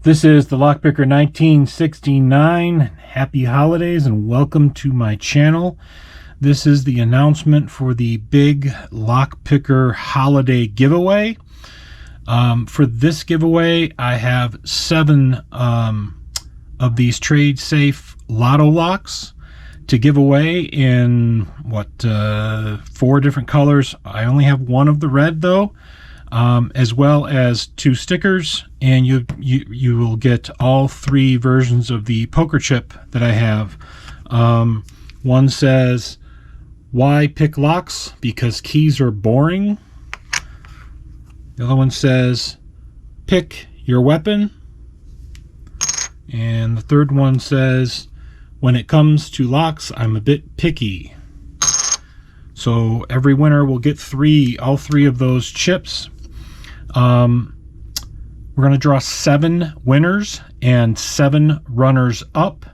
This is the Lockpicker 1969. Happy holidays and welcome to my channel. This is the announcement for the big Lockpicker holiday giveaway. For this giveaway, I have 7 of these trade safe lotto locks to give away in 4 different colors. I only have one of the red though. As well as 2 stickers, and you will get all 3 versions of the poker chip that I have. One says, "Why pick locks? Because keys are boring." The other one says, "Pick your weapon." And the third one says, "When it comes to locks, I'm a bit picky." So every winner will get all three of those chips. We're going to draw 7 winners and 7 runners up.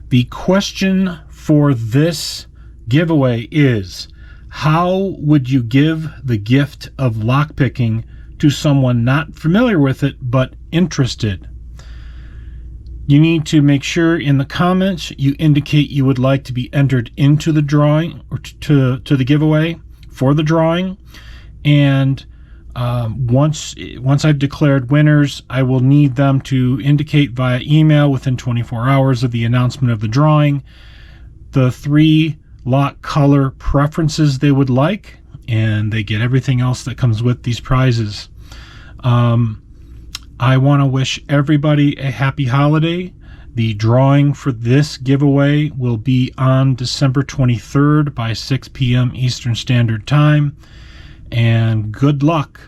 The question for this giveaway is, how would you give the gift of lockpicking to someone not familiar with it but interested? You need to make sure in the comments you indicate you would like to be entered into the drawing, or to the giveaway for the drawing. And once I've declared winners, I will need them to indicate via email within 24 hours of the announcement of the drawing the 3 lock color preferences they would like, and they get everything else that comes with these prizes. I want to wish everybody a happy holiday. The drawing for this giveaway will be on December 23rd by 6 p.m. Eastern Standard Time. And good luck.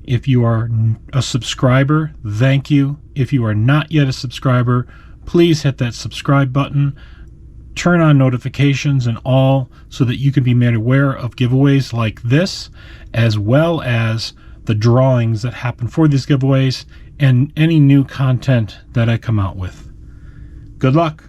If you are a subscriber, thank you. If you are not yet a subscriber, please hit that subscribe button. Turn on notifications and all so that you can be made aware of giveaways like this, as well as the drawings that happen for these giveaways and any new content that I come out with. Good luck.